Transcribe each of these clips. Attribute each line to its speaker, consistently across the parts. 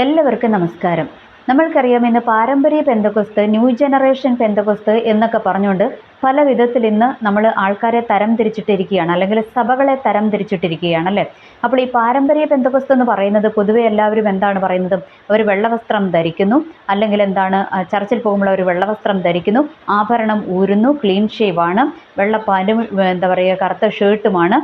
Speaker 1: എല്ലാവർക്കും നമസ്കാരം. നമ്മൾക്കറിയാം, ഇന്ന് പാരമ്പര്യ പെന്തക്കോസ്ത്, ന്യൂ ജനറേഷൻ പെന്തക്കോസ്ത് എന്നൊക്കെ പറഞ്ഞുകൊണ്ട് പല വിധത്തിൽ ഇന്ന് നമ്മൾ ആൾക്കാരെ തരം തിരിച്ചിട്ടിരിക്കുകയാണ്, അല്ലെങ്കിൽ സഭകളെ തരം തിരിച്ചിട്ടിരിക്കുകയാണ് അല്ലേ. അപ്പോൾ ഈ പാരമ്പര്യ പെന്തക്കോസ്ത് എന്ന് പറയുന്നത് പൊതുവെ എല്ലാവരും എന്താണ് പറയുന്നത്? അവർ വെള്ളവസ്ത്രം ധരിക്കുന്നു, അല്ലെങ്കിൽ എന്താണ് ചർച്ചിൽ പോകുമ്പോൾ അവർ വെള്ളവസ്ത്രം ധരിക്കുന്നു, ആഭരണം ഊരുന്നു, ക്ലീൻ ഷേവാണ്, വെള്ള പാൻറ്റും എന്താ പറയുക കറുത്ത ഷർട്ടുമാണ്,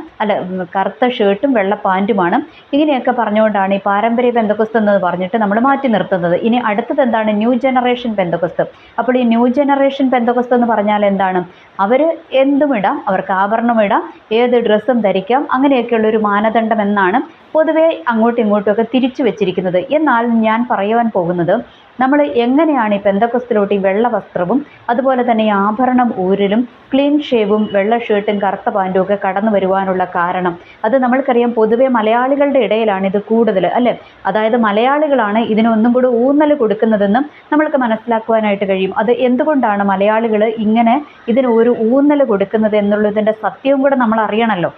Speaker 1: കറുത്ത ഷർട്ടും വെള്ള പാൻറ്റുമാണ്. ഇങ്ങനെയൊക്കെ പറഞ്ഞുകൊണ്ടാണ് ഈ പാരമ്പര്യ പെന്തക്കോസ്ത് എന്ന് പറഞ്ഞിട്ട് നമ്മൾ മാറ്റി നിർത്തുന്നത്. ഇനി അടുത്തത് എന്താണ്? New generation Pentecost. അപ്പോൾ ഈ ന്യൂ ജനറേഷൻ പെന്തക്കോസ്ത് എന്ന് പറഞ്ഞാൽ എന്താണ്? അവർ എന്തും ഇടാം, അവർക്ക് ആഭരണം ഇടാം, ഏത് ഡ്രസ്സും ധരിക്കാം, അങ്ങനെയൊക്കെയുള്ളൊരു മാനദണ്ഡം എന്നാണ് പൊതുവെ അങ്ങോട്ടും ഇങ്ങോട്ടുമൊക്കെ തിരിച്ചു വെച്ചിരിക്കുന്നത്. എന്നാൽ ഞാൻ പറയുവാൻ പോകുന്നത്, നമ്മൾ എങ്ങനെയാണ് ഈ പെന്തക്കോസ്തിലോട്ട് ഈ വെള്ള വസ്ത്രവും അതുപോലെ തന്നെ ഈ ആഭരണം ഊരലും ക്ലീൻ ഷേവും വെള്ള ഷർട്ടും കറുത്ത പാൻറ്റും ഒക്കെ കടന്നു വരുവാനുള്ള കാരണം. അത് നമ്മൾക്കറിയാം, പൊതുവെ മലയാളികളുടെ ഇടയിലാണ് ഇത് കൂടുതൽ അല്ലേ. അതായത് മലയാളികളാണ് ഇതിനൊന്നും കൂടി ഊന്നൽ കൊടുക്കുന്നതെന്നും നമ്മൾക്ക് മനസ്സിലാക്കുവാനായിട്ട് കഴിയും. അത് എന്തുകൊണ്ടാണ് മലയാളികൾ ഇങ്ങനെ ഇതിന് ഒരു ഊന്നൽ കൊടുക്കുന്നത് എന്നുള്ളതിൻ്റെ സത്യവും കൂടെ നമ്മൾ അറിയണമല്ലോ.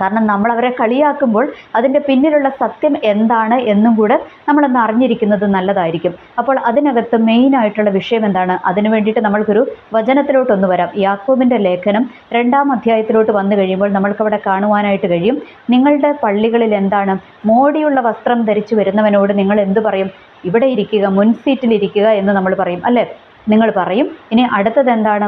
Speaker 1: കാരണം നമ്മൾ അവരെ കളിയാക്കുമ്പോൾ അതിൻ്റെ പിന്നിലുള്ള സത്യം എന്താണ് എന്നും കൂടെ നമ്മളൊന്ന് അറിഞ്ഞിരിക്കുന്നത് നല്ലതായിരിക്കും. അപ്പോൾ അതിനകത്ത് മെയിനായിട്ടുള്ള വിഷയം എന്താണ്? അതിനു വേണ്ടിയിട്ട് നമ്മൾക്കൊരു വചനത്തിലോട്ടൊന്ന് വരാം. യാക്കോബിൻ്റെ ലേഖനം 2-ാം അധ്യായത്തിലോട്ട് വന്നു കഴിയുമ്പോൾ നമ്മൾക്കവിടെ കാണുവാനായിട്ട് കഴിയും, നിങ്ങളുടെ പള്ളികളിൽ എന്താണ് മോടിയുള്ള വസ്ത്രം ധരിച്ചു വരുന്നവനോട് നിങ്ങൾ എന്തു പറയും? ഇവിടെ ഇരിക്കുക, മുൻസീറ്റിലിരിക്കുക എന്ന് നമ്മൾ പറയും അല്ലേ, നിങ്ങൾ പറയും. ഇനി അടുത്തത് എന്താണ്?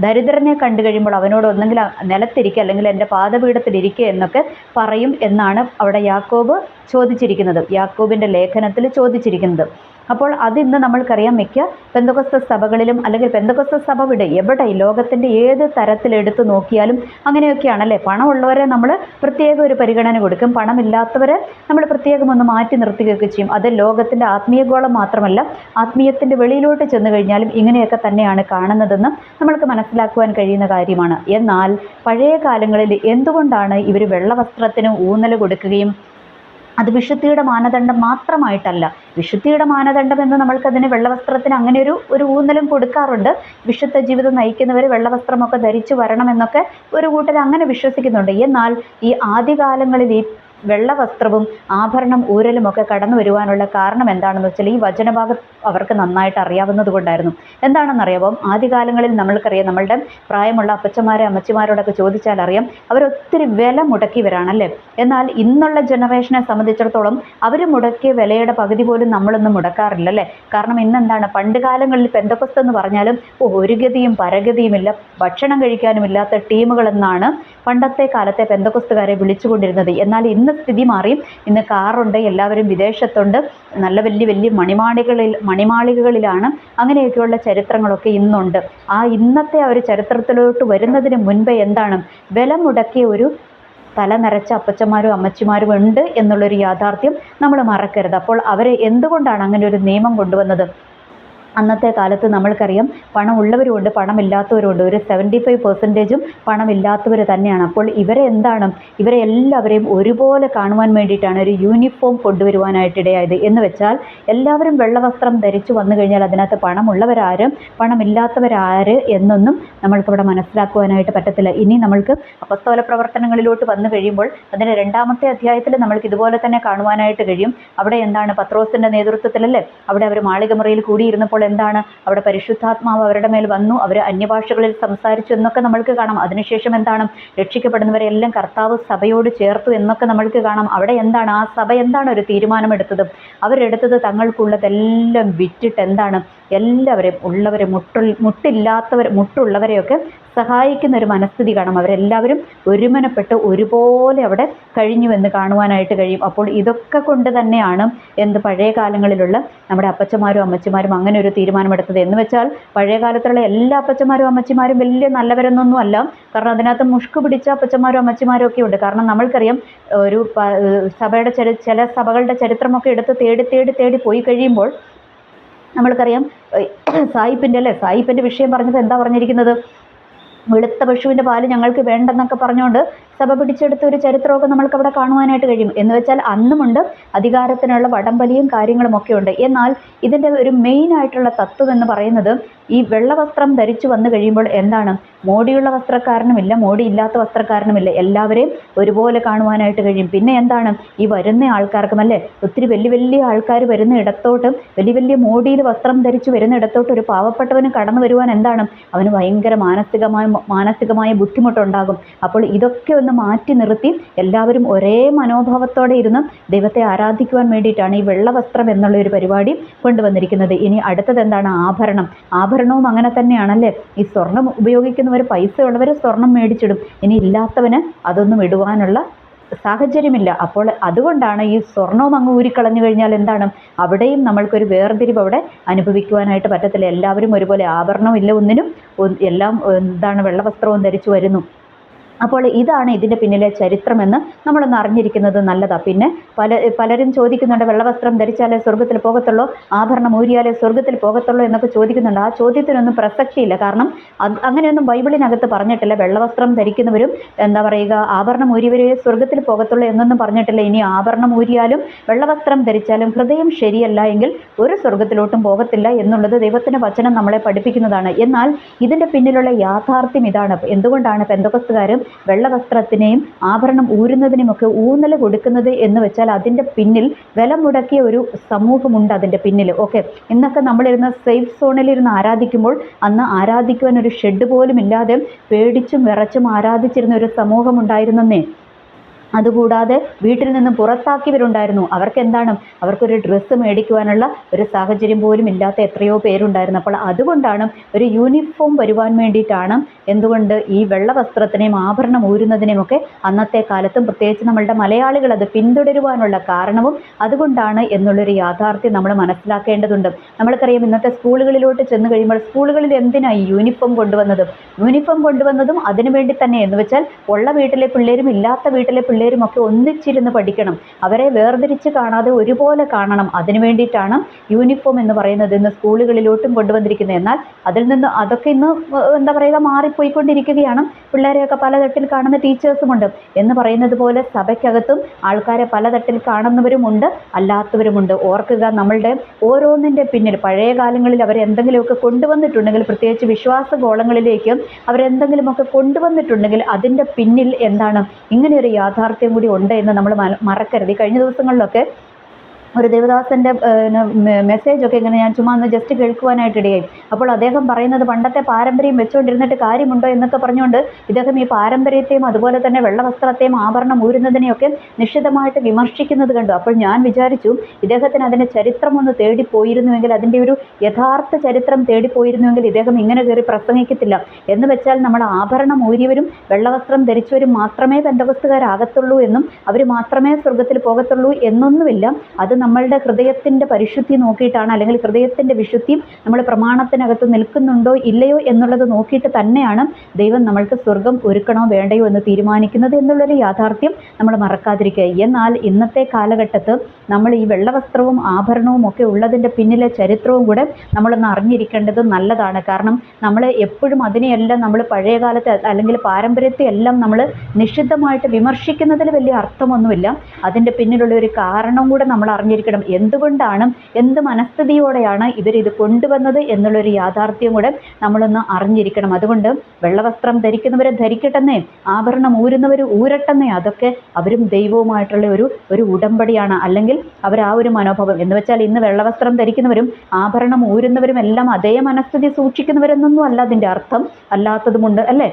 Speaker 1: ദരിദ്രനെ കണ്ടു കഴിയുമ്പോൾ അവനോട് ഒന്നെങ്കിൽ നിലത്തിരിക്കുക, അല്ലെങ്കിൽ എൻ്റെ പാദപീഠത്തിലിരിക്കുക എന്നൊക്കെ പറയും എന്നാണ് അവിടെ യാക്കോബ് ചോദിച്ചിരിക്കുന്നത്, യാക്കോബിൻ്റെ ലേഖനത്തിൽ ചോദിച്ചിരിക്കുന്നത്. അപ്പോൾ അതിന്ന് നമ്മൾക്കറിയാം, മിക്ക പെന്തക്കോസ്ത് സഭകളിലും, അല്ലെങ്കിൽ പെന്തക്കോസ്ത് സഭ എവിടെ ലോകത്തിൻ്റെ ഏത് തരത്തിലെടുത്ത് നോക്കിയാലും അങ്ങനെയൊക്കെയാണല്ലേ. പണമുള്ളവരെ നമ്മൾ പ്രത്യേക ഒരു പരിഗണന കൊടുക്കും, പണമില്ലാത്തവരെ നമ്മൾ പ്രത്യേകം ഒന്ന് മാറ്റി നിർത്തുകയൊക്കെ ചെയ്യും. അത് ലോകത്തിൻ്റെ ആത്മീയഗോളം മാത്രമല്ല, ആത്മീയത്തിൻ്റെ വെളിയിലോട്ട് ചെന്ന് കഴിഞ്ഞാലും ഇങ്ങനെയൊക്കെ തന്നെയാണ് കാണുന്നതെന്ന് നമ്മൾക്ക് മനസ്സിലാക്കുവാൻ കഴിയുന്ന കാര്യമാണ്. എന്നാൽ പഴയ കാലങ്ങളിൽ എന്തുകൊണ്ടാണ് ഇവർ വെള്ളവസ്ത്രത്തിന് ഊന്നൽ കൊടുക്കുകയും അത് വിശുദ്ധിയുടെ മാനദണ്ഡം മാത്രമായിട്ടല്ല, വിശുദ്ധിയുടെ മാനദണ്ഡം എന്ന് നമ്മൾക്കതിന് വെള്ളവസ്ത്രത്തിന് അങ്ങനെ ഒരു ഊന്നലും കൊടുക്കാറുണ്ട്. വിശുദ്ധ ജീവിതം നയിക്കുന്നവർ വെള്ളവസ്ത്രമൊക്കെ ധരിച്ചു വരണമെന്നൊക്കെ ഒരു കൂട്ടർ അങ്ങനെ വിശ്വസിക്കുന്നുണ്ട്. എന്നാൽ ഈ ആദ്യകാലങ്ങളിൽ ഈ വെള്ളവസ്ത്രവും ആഭരണം ഊരലുമൊക്കെ കടന്നു വരുവാനുള്ള കാരണം എന്താണെന്ന് വെച്ചാൽ, ഈ വചനഭാഗം അവർക്ക് നന്നായിട്ട് അറിയാവുന്നത് കൊണ്ടായിരുന്നു. എന്താണെന്നറിയാമോ? ആദ്യകാലങ്ങളിൽ നമ്മൾക്കറിയാം, നമ്മളുടെ പ്രായമുള്ള അപ്പച്ചമാരെ അമ്മച്ചിമാരോടൊക്കെ ചോദിച്ചാൽ അറിയാം, അവരൊത്തിരി വില മുടക്കിയവരാണല്ലേ. എന്നാൽ ഇന്നുള്ള ജനറേഷനെ സംബന്ധിച്ചിടത്തോളം അവർ മുടക്കിയ വിലയുടെ പകുതി പോലും നമ്മളൊന്നും മുടക്കാറില്ലല്ലേ. കാരണം ഇന്നെന്താണ്, പണ്ട് കാലങ്ങളിൽ പെന്തക്കോസ്ത് എന്ന് പറഞ്ഞാലും ഒരു ഗതിയും പരഗതിയുമില്ല, ഭക്ഷണം കഴിക്കാനുമില്ലാത്ത ടീമുകളെന്നാണ് പണ്ടത്തെ കാലത്തെ പെന്തക്കോസ്തുകാരെ വിളിച്ചുകൊണ്ടിരുന്നത്. എന്നാൽ ഇന്ന് സ്ഥിതി മാറി. ഇന്ന് കാറുണ്ട്, എല്ലാവരും വിദേശത്തുണ്ട്, നല്ല വലിയ വലിയ മണിമാളികകളിലാണ്. അങ്ങനെയൊക്കെയുള്ള ചരിത്രങ്ങളൊക്കെ ഇന്നുണ്ട്. ആ ഇന്നത്തെ ആ ഒരു ചരിത്രത്തിലോട്ട് വരുന്നതിന് മുൻപേ എന്താണ്, വില മുടക്കിയ ഒരു തല നിറച്ച അപ്പച്ചന്മാരും അമ്മച്ചിമാരും ഉണ്ട് എന്നുള്ളൊരു യാഥാർത്ഥ്യം നമ്മൾ മറക്കരുത്. അപ്പോൾ അവരെ എന്തുകൊണ്ടാണ് അങ്ങനെ ഒരു നിയമം കൊണ്ടുവന്നത്? അന്നത്തെ കാലത്ത് നമ്മൾക്കറിയാം, പണമുള്ളവരുമുണ്ട്, പണമില്ലാത്തവരുമുണ്ട്. ഒരു 75% പണമില്ലാത്തവർ തന്നെയാണ്. അപ്പോൾ ഇവരെ എന്താണ്, ഇവരെ എല്ലാവരെയും ഒരുപോലെ കാണുവാൻ വേണ്ടിയിട്ടാണ് ഒരു യൂണിഫോം കൊണ്ടുവരുവാനായിട്ടിടയായത്. എന്ന് വെച്ചാൽ എല്ലാവരും വെള്ളവസ്ത്രം ധരിച്ചു വന്നു കഴിഞ്ഞാൽ അതിനകത്ത് പണമുള്ളവരാരും പണമില്ലാത്തവരാര് എന്നൊന്നും നമ്മൾക്കിവിടെ മനസ്സിലാക്കുവാനായിട്ട് പറ്റത്തില്ല. ഇനി നമ്മൾക്ക് അപ്പസ്തോല പ്രവർത്തനങ്ങളിലോട്ട് വന്നു കഴിയുമ്പോൾ അതിൻ്റെ 2-ാമത്തെ അധ്യായത്തിൽ നമ്മൾക്ക് ഇതുപോലെ തന്നെ കാണുവാനായിട്ട് കഴിയും. അവിടെ എന്താണ്, പത്രോസിൻ്റെ നേതൃത്വത്തിലല്ലേ അവിടെ അവർ മാളികമുറിയിൽ കൂടിയിരുന്നപ്പോൾ എന്താണ്, അവിടെ പരിശുദ്ധാത്മാവ് അവരുടെ മേൽ വന്നു, അവർ അന്യഭാഷകളിൽ സംസാരിച്ചു എന്നൊക്കെ നമ്മൾക്ക് കാണാം. അതിനുശേഷം എന്താണ്, രക്ഷിക്കപ്പെടുന്നവരെ എല്ലാം കർത്താവ് സഭയോട് ചേർത്തു എന്നൊക്കെ നമ്മൾക്ക് കാണാം. അവിടെ എന്താണ്, ആ സഭ എന്താണ് ഒരു തീരുമാനമെടുത്തത്? അവരെടുത്തത് തങ്ങൾക്കുള്ളതെല്ലാം വിറ്റിട്ട് എന്താണ്, എല്ലാവരെയും ഉള്ളവരെ മുട്ടുള്ളവരെയൊക്കെ സഹായിക്കുന്ന ഒരു മനസ്ഥിതി കാണാം. അവരെല്ലാവരും ഒരുമനപ്പെട്ട് ഒരുപോലെ അവിടെ കഴിഞ്ഞുവെന്ന് കാണുവാനായിട്ട് കഴിയും. അപ്പോൾ ഇതൊക്കെ കൊണ്ട് തന്നെയാണ് പഴയ കാലങ്ങളിലുള്ള നമ്മുടെ അപ്പച്ചമാരും അമ്മച്ചിമാരും അങ്ങനെ ഒരു തീരുമാനമെടുത്തത്. എന്ന് വെച്ചാൽ പഴയ കാലത്തുള്ള എല്ലാ അപ്പച്ചമാരും അമ്മച്ചിമാരും വലിയ നല്ലവരെന്നൊന്നും അല്ല. കാരണം അതിനകത്ത് മുഷ്കു പിടിച്ച അപ്പച്ചമാരും അമ്മച്ചിമാരും ഒക്കെ ഉണ്ട്. കാരണം നമ്മൾക്കറിയാം, ഒരു സഭയുടെ ചില സഭകളുടെ ചരിത്രമൊക്കെ എടുത്ത് തേടി പോയി കഴിയുമ്പോൾ നമ്മൾക്കറിയാം, സായിപ്പിൻ്റെ വിഷയം പറഞ്ഞപ്പോൾ എന്താ പറഞ്ഞിരിക്കുന്നത്? വെളുത്ത പശുവിൻ്റെ പാല് ഞങ്ങൾക്ക് വേണ്ടെന്നൊക്കെ പറഞ്ഞുകൊണ്ട് സഭ പിടിച്ചെടുത്ത ഒരു ചരിത്രമൊക്കെ നമ്മൾക്ക് അവിടെ കാണുവാനായിട്ട് കഴിയും. എന്ന് വെച്ചാൽ അന്നുമുണ്ട് അധികാരത്തിനുള്ള വടംവലിയും കാര്യങ്ങളും ഒക്കെ ഉണ്ട്. എന്നാൽ ഇതിൻ്റെ ഒരു മെയിൻ ആയിട്ടുള്ള തത്വം എന്ന് പറയുന്നത് ഈ വെള്ളവസ്ത്രം ധരിച്ചു വന്നു കഴിയുമ്പോൾ എന്താണ്, മോടിയുള്ള വസ്ത്രക്കാരനുമില്ല മോടിയില്ലാത്ത വസ്ത്രക്കാരനുമില്ല, എല്ലാവരെയും ഒരുപോലെ കാണുവാനായിട്ട് കഴിയും. പിന്നെ എന്താണ്, ഈ വരുന്ന ആൾക്കാർക്കും അല്ലേ, ഒത്തിരി വലിയ വലിയ ആൾക്കാർ വരുന്ന ഇടത്തോട്ട്, വലിയ വലിയ മോടിയിൽ വസ്ത്രം ധരിച്ചു വരുന്ന ഇടത്തോട്ട് ഒരു പാവപ്പെട്ടവന് കടന്നു വരുവാൻ എന്താണ്, അവന് ഭയങ്കര മാനസികമായ ബുദ്ധിമുട്ടുണ്ടാകും. അപ്പോൾ ഇതൊക്കെ ഒന്ന് മാറ്റി നിർത്തി എല്ലാവരും ഒരേ മനോഭാവത്തോടെ ഇരുന്ന് ദൈവത്തെ ആരാധിക്കുവാൻ വേണ്ടിയിട്ടാണ് ഈ വെള്ളവസ്ത്രം എന്നുള്ള ഒരു പരിപാടി കൊണ്ടുവന്നിരിക്കുന്നത്. ഇനി അടുത്തത് എന്താണ്, ആഭരണവും അങ്ങനെ തന്നെയാണല്ലേ. ഈ സ്വർണം ഉപയോഗിക്കുന്നവർ, പൈസ ഉള്ളവർ സ്വർണം മേടിച്ചിടും, ഇനി ഇല്ലാത്തവന് അതൊന്നും ഇടുവാനുള്ള സാഹചര്യമില്ല. അപ്പോൾ അതുകൊണ്ടാണ് ഈ സ്വർണവും അങ്ങ് ഊരിക്കളഞ്ഞു കഴിഞ്ഞാൽ എന്താണ്, അവിടെയും നമ്മൾക്കൊരു വേർതിരിവ് അവിടെ അനുഭവിക്കുവാനായിട്ട് പറ്റത്തില്ല. എല്ലാവരും ഒരുപോലെ, ആഭരണവും ഇല്ല ഒന്നിനും, എല്ലാം എന്താണ് വെള്ളവസ്ത്രവും ധരിച്ചു വരുന്നു. അപ്പോൾ ഇതാണ് ഇതിൻ്റെ പിന്നിലെ ചരിത്രമെന്ന് നമ്മളൊന്ന് അറിഞ്ഞിരിക്കുന്നത് നല്ലതാണ്. പിന്നെ പലരും ചോദിക്കുന്നുണ്ട്, വെള്ളവസ്ത്രം ധരിച്ചാലേ സ്വർഗത്തിൽ പോകത്തുള്ളൂ, ആഭരണം ഊരിയാലേ സ്വർഗത്തിൽ പോകത്തുള്ളൂ എന്നൊക്കെ ചോദിക്കുന്നുണ്ട്. ആ ചോദ്യത്തിനൊന്നും പ്രസക്തിയില്ല. കാരണം അങ്ങനെയൊന്നും ബൈബിളിനകത്ത് പറഞ്ഞിട്ടില്ല. വെള്ളവസ്ത്രം ധരിക്കുന്നവരും എന്താ പറയുക, ആഭരണം ഊരിയവരെ സ്വർഗത്തിൽ പോകത്തുള്ളൂ എന്നൊന്നും പറഞ്ഞിട്ടില്ല. ഇനി ആഭരണം ഊരിയാലും വെള്ളവസ്ത്രം ധരിച്ചാലും ഹൃദയം ശരിയല്ല എങ്കിൽ ഒരു സ്വർഗത്തിലോട്ടും പോകത്തില്ല എന്നുള്ളത് ദൈവത്തിൻ്റെ വചനം നമ്മളെ പഠിപ്പിക്കുന്നതാണ്. എന്നാൽ ഇതിൻ്റെ പിന്നിലുള്ള യാഥാർത്ഥ്യം ഇതാണ്. എന്തുകൊണ്ടാണ് പെന്തക്കോസ്തുകാരും വെള്ളവസ്ത്രത്തിനെയും ആഭരണം ഊരുന്നതിനുമൊക്കെ ഊന്നൽ കൊടുക്കുന്നത് എന്ന് വെച്ചാൽ അതിൻ്റെ പിന്നിൽ വില മുടക്കിയ ഒരു സമൂഹമുണ്ട് അതിൻ്റെ പിന്നിൽ. ഓക്കെ, ഇന്നൊക്കെ നമ്മളിരുന്ന് സേഫ് സോണിലിരുന്ന് ആരാധിക്കുമ്പോൾ അന്ന് ആരാധിക്കുവാൻ ഒരു ഷെഡ് പോലും ഇല്ലാതെ പേടിച്ചും വിറച്ചും ആരാധിച്ചിരുന്ന ഒരു സമൂഹമുണ്ടായിരുന്നേ. അതുകൂടാതെ വീട്ടിൽ നിന്നും പുറത്താക്കിയവരുണ്ടായിരുന്നു. അവർക്ക് എന്താണ്, അവർക്കൊരു ഡ്രസ്സ് മേടിക്കുവാനുള്ള ഒരു സാഹചര്യം പോലും ഇല്ലാത്ത എത്രയോ പേരുണ്ടായിരുന്നു. അപ്പോൾ അതുകൊണ്ടാണ് ഒരു യൂണിഫോം വരുവാൻ വേണ്ടിയിട്ടാണ് എന്തുകൊണ്ട് ഈ വെള്ളവസ്ത്രത്തിനെയും ആഭരണം ഊരുന്നതിനെയുമൊക്കെ അന്നത്തെ കാലത്തും പ്രത്യേകിച്ച് നമ്മളുടെ മലയാളികൾ അത് പിന്തുടരുവാനുള്ള കാരണവും അതുകൊണ്ടാണ് എന്നുള്ളൊരു യാഥാർത്ഥ്യം നമ്മൾ മനസ്സിലാക്കേണ്ടതുണ്ട്. നമ്മൾക്കറിയാം, ഇന്നത്തെ സ്കൂളുകളിലോട്ട് ചെന്ന് കഴിയുമ്പോൾ സ്കൂളുകളിൽ എന്തിനാണ് ഈ യൂണിഫോം കൊണ്ടുവന്നതും അതിനു വേണ്ടി തന്നെ. എന്ന് വെച്ചാൽ ഉള്ള വീട്ടിലെ പിള്ളേരും ഇല്ലാത്ത വീട്ടിലെ പിള്ളേരും ഒക്കെ ഒന്നിച്ചിരുന്ന് പഠിക്കണം, അവരെ വേർതിരിച്ച് കാണാതെ ഒരുപോലെ കാണണം. അതിനു വേണ്ടിയിട്ടാണ് യൂണിഫോം എന്ന് പറയുന്നത് ഇന്ന് സ്കൂളുകളിലോട്ടും കൊണ്ടുവന്നിരിക്കുന്നത്. എന്നാൽ അതിൽ നിന്ന് അതൊക്കെ ഇന്ന് എന്താ പറയുക മാറിപ്പോയിക്കൊണ്ടിരിക്കുകയാണ്. പിള്ളേരെയൊക്കെ പലതട്ടിൽ കാണുന്ന ടീച്ചേഴ്സുമുണ്ട്. എന്ന് പറയുന്നത് പോലെ സഭയ്ക്കകത്തും ആൾക്കാരെ പലതട്ടിൽ കാണുന്നവരുമുണ്ട്, അല്ലാത്തവരുമുണ്ട്. ഓർക്കുക, നമ്മളുടെ ഓരോന്നിൻ്റെ പിന്നിൽ പഴയ കാലങ്ങളിൽ അവരെന്തെങ്കിലുമൊക്കെ കൊണ്ടുവന്നിട്ടുണ്ടെങ്കിൽ, പ്രത്യേകിച്ച് വിശ്വാസ ഗോളങ്ങളിലേക്ക് അവരെന്തെങ്കിലുമൊക്കെ കൊണ്ടുവന്നിട്ടുണ്ടെങ്കിൽ അതിൻ്റെ പിന്നിൽ എന്താണ്, ഇങ്ങനെയൊരു യാഥാർത്ഥ്യം കൂടി ഉണ്ട് എന്ന് നമ്മൾ മറക്കരുത്. കഴിഞ്ഞ ദിവസങ്ങളിലൊക്കെ ഒരു ദേവദാസൻ്റെ മെസ്സേജൊക്കെ ഇങ്ങനെ ഞാൻ ചുമ്മാ ഒന്ന് ജസ്റ്റ് കേൾക്കുവാനായിട്ടിടയായി. അപ്പോൾ അദ്ദേഹം പറയുന്നത് പണ്ടത്തെ പാരമ്പര്യം വെച്ചുകൊണ്ടിരുന്നിട്ട് കാര്യമുണ്ടോ എന്നൊക്കെ പറഞ്ഞുകൊണ്ട് ഇദ്ദേഹം ഈ പാരമ്പര്യത്തെയും അതുപോലെ തന്നെ വെള്ളവസ്ത്രത്തെയും ആഭരണം ഊരുന്നതിനെയൊക്കെ നിശ്ചിതമായിട്ട് വിമർശിക്കുന്നത് കണ്ടു. അപ്പോൾ ഞാൻ വിചാരിച്ചു, ഇദ്ദേഹത്തിന് അതിൻ്റെ ചരിത്രമൊന്ന് തേടിപ്പോയിരുന്നുവെങ്കിൽ, അതിൻ്റെ ഒരു യഥാർത്ഥ ചരിത്രം തേടിപ്പോയിരുന്നുവെങ്കിൽ ഇദ്ദേഹം ഇങ്ങനെ കയറി പ്രസംഗിക്കത്തില്ല. എന്ന് വെച്ചാൽ നമ്മൾ ആഭരണം ഊരിയവരും വെള്ളവസ്ത്രം ധരിച്ചവരും മാത്രമേ പെന്തക്കോസ്തുകാരാകത്തുള്ളൂ എന്നും അവർ മാത്രമേ സ്വർഗത്തിൽ പോകത്തുള്ളൂ എന്നൊന്നുമില്ല. അത് നമ്മളുടെ ഹൃദയത്തിൻ്റെ പരിശുദ്ധി നോക്കിയിട്ടാണ്, അല്ലെങ്കിൽ ഹൃദയത്തിൻ്റെ വിശുദ്ധി നമ്മൾ പ്രമാണത്തിനകത്ത് നിൽക്കുന്നുണ്ടോ ഇല്ലയോ എന്നുള്ളത് നോക്കിയിട്ട് തന്നെയാണ് ദൈവം നമ്മൾക്ക് സ്വർഗം ഒരുക്കണോ വേണ്ടയോ എന്ന് തീരുമാനിക്കുന്നത് എന്നുള്ളൊരു യാഥാർത്ഥ്യം നമ്മൾ മറക്കാതിരിക്കുക. എന്നാൽ ഇന്നത്തെ കാലഘട്ടത്ത് നമ്മൾ ഈ വെള്ളവസ്ത്രവും ആഭരണവും ഒക്കെ ഉള്ളതിൻ്റെ പിന്നിലെ ചരിത്രവും കൂടെ നമ്മളൊന്ന് അറിഞ്ഞിരിക്കേണ്ടത് നല്ലതാണ്. കാരണം നമ്മൾ എപ്പോഴും അതിനെയെല്ലാം നമ്മൾ പഴയ കാലത്തെ അല്ലെങ്കിൽ പാരമ്പര്യത്തെ എല്ലാം നമ്മൾ നിഷിദ്ധമായിട്ട് വിമർശിക്കുന്നതിൽ വലിയ അർത്ഥമൊന്നുമില്ല. അതിൻ്റെ പിന്നിലുള്ള ഒരു കാരണം കൂടെ നമ്മൾ അറിഞ്ഞിരിക്കണം. എന്തുകൊണ്ടാണ്, എന്ത് മനസ്ഥിതിയോടെയാണ് ഇവരിത് കൊണ്ടുവന്നത് എന്നുള്ളൊരു യാഥാർത്ഥ്യം കൂടെ നമ്മളൊന്ന് അറിഞ്ഞിരിക്കണം. അതുകൊണ്ട് വെള്ളവസ്ത്രം ധരിക്കുന്നവരെ ധരിക്കട്ടെന്നേ, ആഭരണം ഊരുന്നവർ ഊരട്ടെന്നേ, അതൊക്കെ അവരും ദൈവവുമായിട്ടുള്ള ഒരു ഉടമ്പടിയാണ്. അല്ലെങ്കിൽ അവർ ആ ഒരു മനോഭാവം എന്ന് വെച്ചാൽ ഇന്ന് വെള്ളവസ്ത്രം ധരിക്കുന്നവരും ആഭരണം ഊരുന്നവരും എല്ലാം അതേ മനസ്ഥിതി സൂക്ഷിക്കുന്നവരെന്നൊന്നും അല്ല അതിൻ്റെ അർത്ഥം, അല്ലാത്തതുമുണ്ട് അല്ലേ.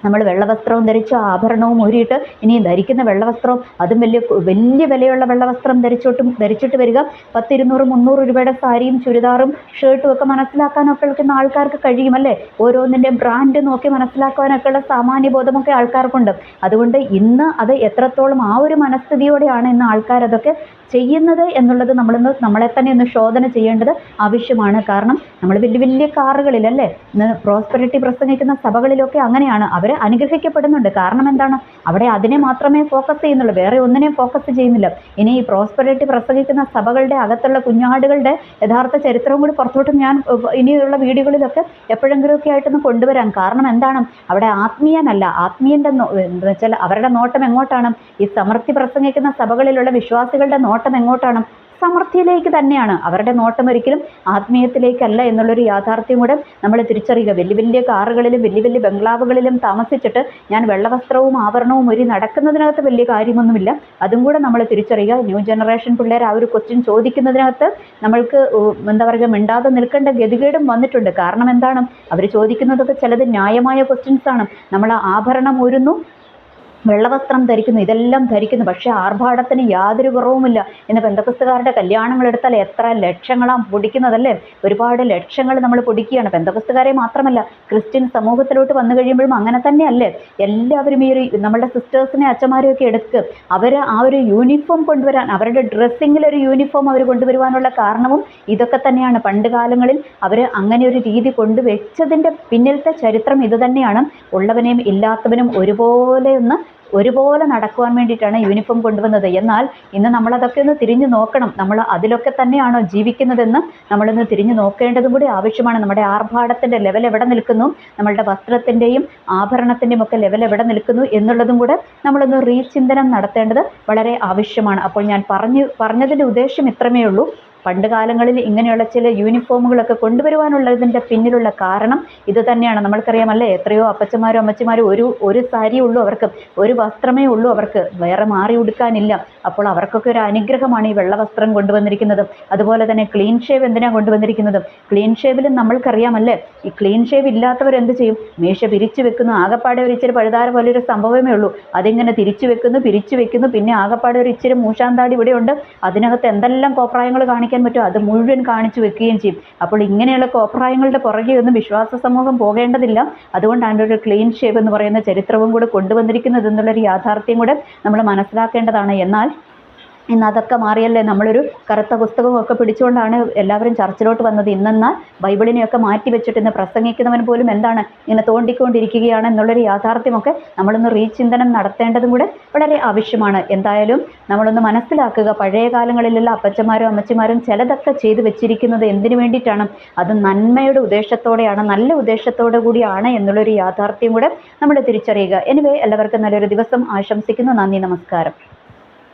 Speaker 1: നമ്മൾ വെള്ളവസ്ത്രവും ധരിച്ച് ആഭരണവും ഊരിയിട്ട് ഇനി ധരിക്കുന്ന വെള്ളവസ്ത്രവും അതും വലിയ വിലയുള്ള വെള്ളവസ്ത്രം ധരിച്ചിട്ട് വരിക, 10, 200, 300 രൂപയുടെ സാരിയും ചുരിദാറും ഷർട്ടും ഒക്കെ മനസ്സിലാക്കാനൊക്കെ ഉള്ള ആൾക്കാർക്ക് കഴിയുമല്ലേ. ഓരോന്നിൻ്റെ ബ്രാൻഡ് നോക്കി മനസ്സിലാക്കാനൊക്കെയുള്ള സാമാന്യബോധമൊക്കെ ആൾക്കാർക്കുണ്ട്. അതുകൊണ്ട് ഇന്ന് അത് എത്രത്തോളം ആ ഒരു മനസ്ഥിതിയോടെയാണ് ഇന്ന് ആൾക്കാരതൊക്കെ ചെയ്യുന്നത് എന്നുള്ളത് നമ്മളെ തന്നെ ഒന്ന് ശോധന ചെയ്യേണ്ടത് ആവശ്യമാണ്. കാരണം നമ്മൾ വലിയ വലിയ കാറുകളിലല്ലേ, ഇന്ന് പ്രോസ്പെരിറ്റി പ്രസംഗിക്കുന്ന സഭകളിലൊക്കെ അങ്ങനെയാണ്. അവർ അവർ അനുഗ്രഹിക്കപ്പെടുന്നുണ്ട്. കാരണം എന്താണ്? അവിടെ അതിനെ മാത്രമേ ഫോക്കസ് ചെയ്യുന്നുള്ളൂ, വേറെ ഒന്നിനെയും ഫോക്കസ് ചെയ്യുന്നില്ല. ഇനി ഈ പ്രോസ്പെരിറ്റി പ്രസംഗിക്കുന്ന സഭകളുടെ അകത്തുള്ള കുഞ്ഞാടുകളുടെ യഥാർത്ഥ ചരിത്രവും കൂടി പുറത്തോട്ടും ഞാൻ ഇനിയുള്ള വീഡിയോകളിലൊക്കെ എപ്പോഴെങ്കിലുമൊക്കെ ആയിട്ടൊന്ന് കൊണ്ടുവരാം. കാരണം എന്താണ്? അവിടെ ആത്മീയനല്ല, ആത്മീയൻ്റെ എന്ന് വെച്ചാൽ അവരുടെ നോട്ടം എങ്ങോട്ടാണ്? ഈ സമൃദ്ധി പ്രസംഗിക്കുന്ന സഭകളിലുള്ള വിശ്വാസികളുടെ നോട്ടം എങ്ങോട്ടാണ്? സമൃദ്ധിയിലേക്ക് തന്നെയാണ്. അവരുടെ നോട്ടം ഒരിക്കലും ആത്മീയത്തിലേക്കല്ല എന്നുള്ളൊരു യാഥാർത്ഥ്യം കൂടെ നമ്മൾ തിരിച്ചറിയുക. വലിയ വലിയ കാറുകളിലും വലിയ വലിയ ബംഗ്ലാവുകളിലും താമസിച്ചിട്ട് ഞാൻ വെള്ളവസ്ത്രവും ആഭരണവും ഒരു നടക്കുന്നതിനകത്ത് വലിയ കാര്യമൊന്നുമില്ല. അതും കൂടെ നമ്മൾ തിരിച്ചറിയുക. ന്യൂ ജനറേഷൻ പിള്ളേർ ആ ഒരു ക്വസ്റ്റ്യൻ ചോദിക്കുന്നതിനകത്ത് നമ്മൾക്ക് എന്താ പറയുക, മിണ്ടാതെ നിൽക്കേണ്ട ഗതികേടും വന്നിട്ടുണ്ട്. കാരണം എന്താണ്? അവർ ചോദിക്കുന്നതൊക്കെ ചിലത് ന്യായമായ ക്വസ്റ്റ്യൻസ് ആണ്. നമ്മൾ ആഭരണം ഒരുന്നു, വെള്ളവസ്ത്രം ധരിക്കുന്നു, ഇതെല്ലാം ധരിക്കുന്നു, പക്ഷേ ആർഭാടത്തിന് യാതൊരു കുറവുമില്ല. ഇന്ന് പെന്തക്കോസ്തുകാരുടെ കല്യാണങ്ങൾ എടുത്താൽ എത്ര ലക്ഷങ്ങളാണ് പൊടിക്കുന്നതല്ലേ? ഒരുപാട് ലക്ഷങ്ങൾ നമ്മൾ പൊടിക്കുകയാണ്. പെന്തക്കോസ്തുകാരെ മാത്രമല്ല, ക്രിസ്ത്യൻ സമൂഹത്തിലോട്ട് വന്നു കഴിയുമ്പോഴും അങ്ങനെ തന്നെയല്ലേ? എല്ലാവരും ഈ ഒരു നമ്മളുടെ സിസ്റ്റേഴ്സിനെ അച്ഛന്മാരെയും ഒക്കെ എടുക്കുക, അവർ ആ ഒരു യൂണിഫോം കൊണ്ടുവരാൻ, അവരുടെ ഡ്രസ്സിങ്ങിലൊരു യൂണിഫോം അവർ കൊണ്ടുവരുവാനുള്ള കാരണവും ഇതൊക്കെ തന്നെയാണ്. പണ്ട് കാലങ്ങളിൽ അവർ അങ്ങനെ ഒരു രീതി കൊണ്ടുവച്ചതിൻ്റെ പിന്നിലത്തെ ചരിത്രം ഇത് തന്നെയാണ്. ഉള്ളവനെയും ഇല്ലാത്തവനും ഒരുപോലെ നടക്കുവാൻ വേണ്ടിയിട്ടാണ് യൂണിഫോം കൊണ്ടുവന്നത്. എന്നാൽ ഇന്ന് നമ്മളതൊക്കെ ഒന്ന് തിരിഞ്ഞു നോക്കണം. നമ്മൾ അതിലൊക്കെ തന്നെയാണോ ജീവിക്കുന്നതെന്ന് നമ്മളൊന്ന് തിരിഞ്ഞു നോക്കേണ്ടതും കൂടി ആവശ്യമാണ്. നമ്മുടെ ആർഭാടത്തിൻ്റെ ലെവൽ എവിടെ നിൽക്കുന്നു, നമ്മളുടെ വസ്ത്രത്തിൻ്റെയും ആഭരണത്തിൻ്റെയും ഒക്കെ ലെവൽ എവിടെ നിൽക്കുന്നു എന്നുള്ളതും കൂടെ നമ്മളൊന്ന് റീചിന്തനം നടത്തേണ്ടത് വളരെ ആവശ്യമാണ്. അപ്പോൾ ഞാൻ പറഞ്ഞതിൻ്റെ ഉദ്ദേശം ഇത്രമേ ഉള്ളൂ. പണ്ട് കാലങ്ങളിൽ ഇങ്ങനെയുള്ള ചില യൂണിഫോമുകളൊക്കെ കൊണ്ടുവരുവാനുള്ളതിൻ്റെ പിന്നിലുള്ള കാരണം ഇത് തന്നെയാണ്. നമ്മൾക്കറിയാമല്ലേ, എത്രയോ അപ്പച്ചന്മാരും അമ്മച്ചിമാരും ഒരു സാരിയേ ഉള്ളൂ, അവർക്ക് ഒരു വസ്ത്രമേ ഉള്ളൂ, അവർക്ക് വേറെ മാറി ഉടുക്കാനില്ല. അപ്പോൾ അവർക്കൊക്കെ ഒരു അനുഗ്രഹമാണ് ഈ വെള്ളവസ്ത്രം കൊണ്ടുവന്നിരിക്കുന്നത്. അതുപോലെ തന്നെ ക്ലീൻ ഷേവ് എന്തിനാണ് കൊണ്ടുവന്നിരിക്കുന്നത്? ക്ലീൻ ഷേവിലും നമ്മൾക്കറിയാമല്ലേ, ഈ ക്ലീൻ ഷേവ് ഇല്ലാത്തവർ എന്ത് ചെയ്യും? മീശ പിരിച്ചു വെക്കുന്നു, ആകപ്പാടെ ഒരു ഇച്ചിരി പഴുതാര പോലൊരു സംഭവമേ ഉള്ളൂ. അതിങ്ങനെ തിരിച്ചു വെക്കുന്നു, പിന്നെ ആകപ്പാടെ ഒരു ഇച്ചിരി മൂശാന്താടി ഇവിടെയുണ്ട്, അതിനകത്ത് എന്തെല്ലാം കോപ്രായങ്ങൾ കാണിക്കാൻ പറ്റും അത് മുഴുവൻ കാണിച്ചു വെക്കുകയും ചെയ്യും. അപ്പോൾ ഇങ്ങനെയുള്ള കോപ്രായങ്ങളുടെ പുറകെ ഒന്നും വിശ്വാസ സമൂഹം പോകേണ്ടതില്ല. അതുകൊണ്ടാണ് ഒരു ക്ലീൻ ഷേവ് എന്ന് പറയുന്ന ചരിത്രവും കൂടെ കൊണ്ടുവന്നിരിക്കുന്നത് എന്നുള്ളൊരു യാഥാർത്ഥ്യം കൂടെ നമ്മൾ മനസ്സിലാക്കേണ്ടതാണ്. എന്നാൽ ഇന്ന് അതൊക്കെ മാറിയല്ലേ, നമ്മളൊരു കറുത്ത പുസ്തകമൊക്കെ പിടിച്ചുകൊണ്ടാണ് എല്ലാവരും ചർച്ചിലോട്ട് വന്നത്. ഇന്നെന്നാൽ ബൈബിളിനെയൊക്കെ മാറ്റി വെച്ചിട്ട് ഇന്ന് പ്രസംഗിക്കുന്നവൻ പോലും എന്താണ് ഇങ്ങനെ തോണ്ടിക്കൊണ്ടിരിക്കുകയാണ് എന്നുള്ളൊരു യാഥാർത്ഥ്യമൊക്കെ നമ്മളൊന്ന് റീചിന്തനം നടത്തേണ്ടതും കൂടെ വളരെ ആവശ്യമാണ്. എന്തായാലും നമ്മളൊന്ന് മനസ്സിലാക്കുക, പഴയ കാലങ്ങളിലുള്ള അപ്പച്ചന്മാരും അമ്മച്ചിമാരും ചിലതൊക്കെ ചെയ്തു വെച്ചിരിക്കുന്നത് എന്തിനു വേണ്ടിയിട്ടാണ്? അത് നന്മയുടെ ഉദ്ദേശത്തോടെയാണ്, നല്ല ഉദ്ദേശത്തോടു കൂടിയാണ് എന്നുള്ളൊരു യാഥാർത്ഥ്യം കൂടെ നമ്മൾ തിരിച്ചറിയുക. എനിവേ, എല്ലാവർക്കും നല്ലൊരു ദിവസം ആശംസിക്കുന്നു. നന്ദി, നമസ്കാരം.